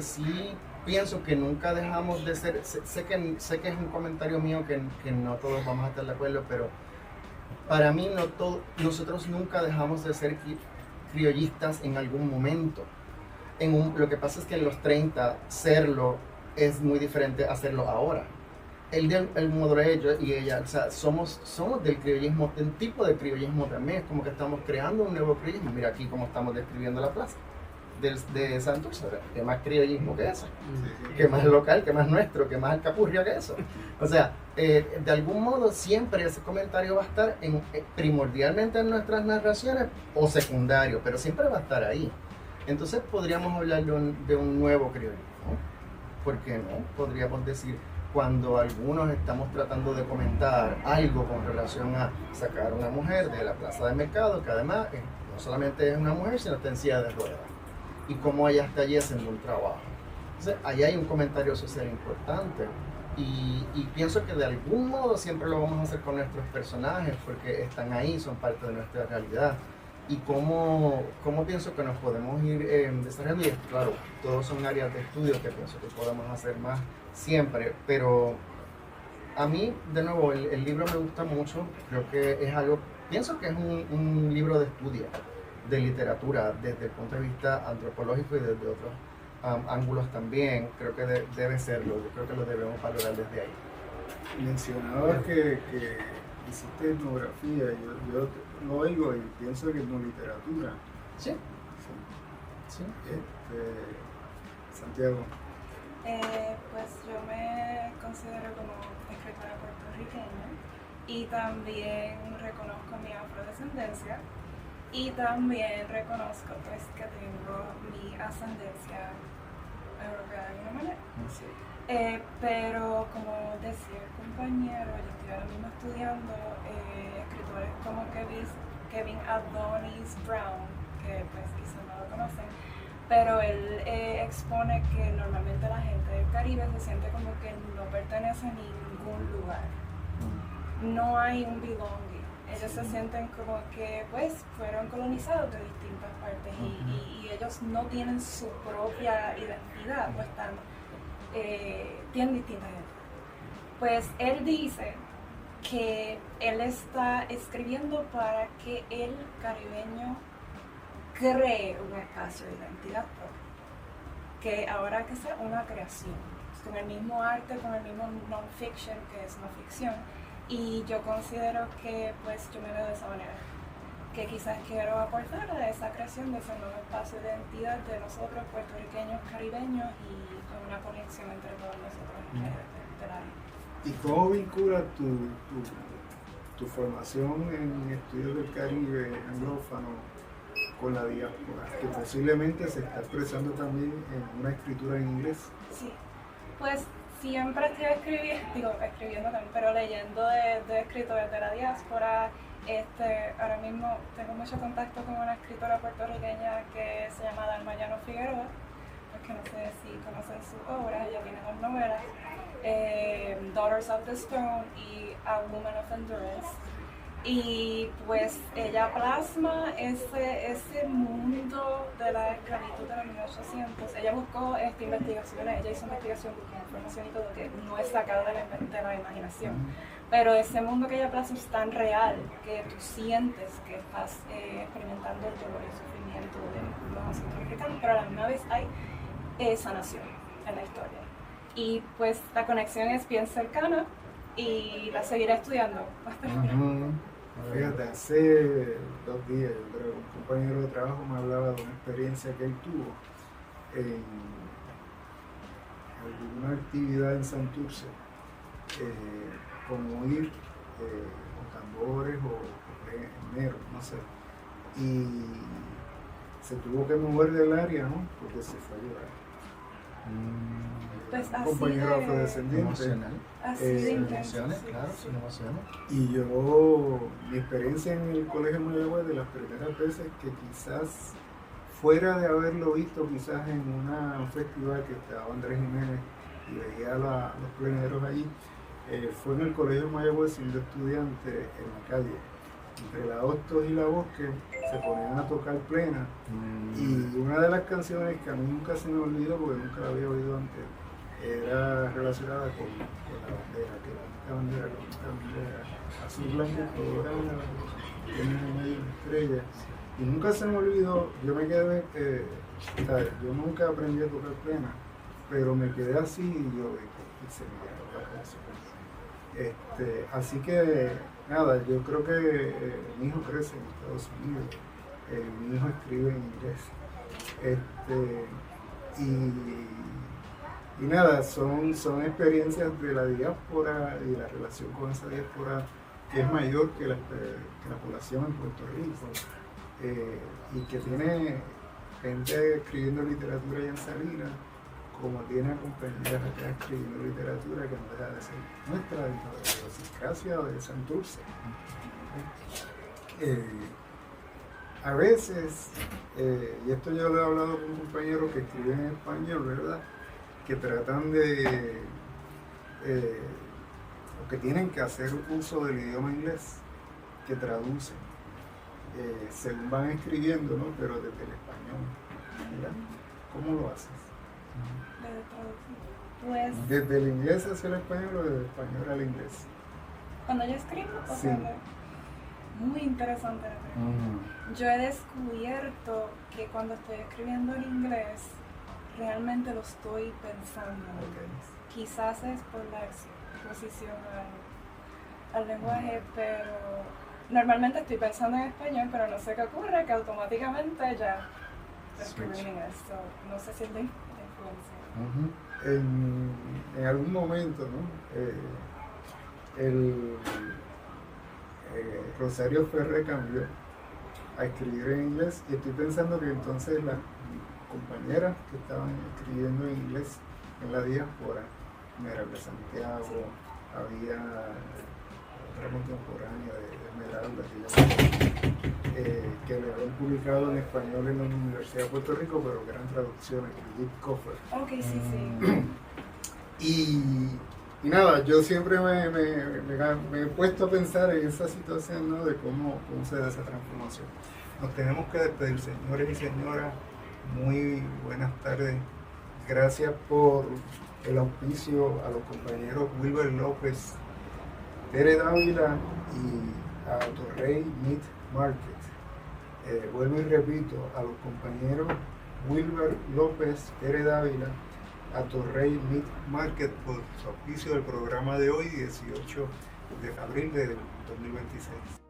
sí pienso que nunca dejamos de ser, sé que es un comentario mío que no todos vamos a estar de acuerdo, pero para mí nosotros nunca dejamos de ser criollistas en algún momento. Lo que pasa es que en los 30 serlo es muy diferente a hacerlo ahora. El modelo y ella, o sea, somos del criollismo, del tipo de criollismo también, es como que estamos creando un nuevo criollismo. Mira aquí cómo estamos describiendo la plaza de Santurce, ¿qué más criollismo que eso? ¿Qué más local, qué más nuestro, qué más alcapurria que eso? O sea, de algún modo siempre ese comentario va a estar primordialmente en nuestras narraciones o secundario, pero siempre va a estar ahí. Entonces podríamos hablar de un nuevo criollismo, ¿por qué no? Podríamos decir, cuando algunos estamos tratando de comentar algo con relación a sacar a una mujer de la plaza de mercado, que además no solamente es una mujer, sino está en silla de ruedas, y cómo ella está allí haciendo un trabajo. Entonces, ahí hay un comentario social importante, y pienso que de algún modo siempre lo vamos a hacer con nuestros personajes, porque están ahí, son parte de nuestra realidad. Y cómo pienso que nos podemos ir desarrollando, y claro, todos son áreas de estudio que pienso que podemos hacer más siempre, pero a mí, de nuevo, el libro me gusta mucho, creo que es algo, pienso que es un libro de estudio, de literatura, desde el punto de vista antropológico y desde otros ángulos también, creo que debe serlo, yo creo que lo debemos valorar desde ahí. Mencionabas que hiciste etnografía, yo lo oigo y pienso que no literatura. Sí. Sí. Santiago. Pues yo me considero como escritora puertorriqueña y también reconozco mi afrodescendencia y también reconozco pues que tengo mi ascendencia europea de alguna manera. Sí. Pero como decía el compañero, yo estoy ahora mismo estudiando escritores como Kevin Adonis Brown, que pues quizás no lo conocen, pero él expone que normalmente la gente del Caribe se siente como que no pertenece a ningún lugar. No hay un belonging. Ellos se sienten como que pues fueron colonizados de distintas partes y ellos no tienen su propia identidad, no están, tienen distintas identidades. Pues él dice que él está escribiendo para que el caribeño cree un espacio de identidad propia, que ahora que sea una creación, con el mismo arte, con el mismo non-fiction que es no ficción, y yo considero que pues yo me veo de esa manera, que quizás quiero aportar a esa creación de ese nuevo espacio de identidad de nosotros puertorriqueños, caribeños y con una conexión entre todos nosotros del área. ¿Y cómo vincula tu formación en estudios del Caribe anglófano con la diáspora, que posiblemente se está expresando también en una escritura en inglés? Sí, pues siempre estoy escribiendo también, pero leyendo de escritores de la diáspora. Ahora mismo tengo mucho contacto con una escritora puertorriqueña que se llama Dalma Llano Figueroa, que no sé si conocen su obra, ella tiene 2 novelas, Daughters of the Stone y A Woman of Endurance. Y pues ella plasma ese mundo de la esclavitud de los 1800. Ella buscó investigaciones, ella hizo investigación, buscó información y todo que no es sacado de la imaginación. Pero ese mundo que ella plasma es tan real que tú sientes que estás experimentando el dolor y el sufrimiento de los ancestros africanos, pero a la misma vez hay sanación en la historia. Y pues la conexión es bien cercana y la seguiré estudiando hasta el final. Fíjate, hace 2 días, yo creo, un compañero de trabajo me hablaba de una experiencia que él tuvo en alguna actividad en Santurce, como ir con tambores o enero, no sé, y se tuvo que mover del área, ¿no? Porque se fue a llorar. Pues un compañero afrodescendiente. Emocional. Así de Emociones, intenso, claro, sí. son emociones. Y mi experiencia en el Colegio Mayagüez de las primeras veces que quizás fuera de haberlo visto quizás en un festival que estaba Andrés Jiménez y veía los pleneros allí, fue en el Colegio Mayagüez siendo estudiante en la calle. Entre la Hostos y la Bosque se ponían a tocar plena y una de las canciones que a mí nunca se me olvidó porque nunca la había oído antes era relacionada con la bandera, que la única bandera azul, blanco y colorada, tiene en medio una estrella. Y nunca se me olvidó, yo me quedé, yo nunca aprendí a tocar plena, pero me quedé así y yo se me quedó la canción. Así que nada, yo creo que mi hijo crece en Estados Unidos, mi hijo escribe en inglés. Y nada, son experiencias de la diáspora y la relación con esa diáspora que es mayor que la población en Puerto Rico, y que tiene gente escribiendo literatura allá en Salinas, como tiene compañeras acá escribiendo literatura que no deja de ser nuestra dentro de la idiosincrasia de Santurce. A veces, y esto yo lo he hablado con compañeros que escriben en español, ¿verdad?, que tratan de, o que tienen que hacer uso del idioma inglés, que traducen, según van escribiendo, ¿no?, pero desde el español, ¿verdad? ¿Cómo lo haces? Pues, ¿Desde el inglés hacia el español o desde el español al inglés? cuando yo escribo, o Sí. muy interesante la pregunta. Yo he descubierto que cuando estoy escribiendo en inglés, realmente lo estoy pensando. Quizás es por la exposición al lenguaje, pero normalmente estoy pensando en español, pero no sé qué ocurre, que automáticamente ya escribo en inglés. So, no sé si es de influencia. En algún momento, ¿no?, Rosario Ferré cambió a escribir en inglés y estoy pensando que entonces las compañeras que estaban escribiendo en inglés en la diáspora, Mera de Santiago, había otra contemporánea de Esmeralda que le habían publicado en español en la Universidad de Puerto Rico, pero que eran traducciones, Brigitte Coffer. Ok, sí, sí. Y nada, yo siempre me he puesto a pensar en esa situación, ¿no?, de cómo se da esa transformación. Nos tenemos que despedir, señores y señoras. Muy buenas tardes. Gracias por el auspicio a los compañeros Wilber López, Tere Dávila y a Torrey Meat Market. Vuelvo y repito, a los compañeros Wilber López, Tere Dávila, a Torrey Meat Market por su auspicio del programa de hoy, 18 de abril del 2026.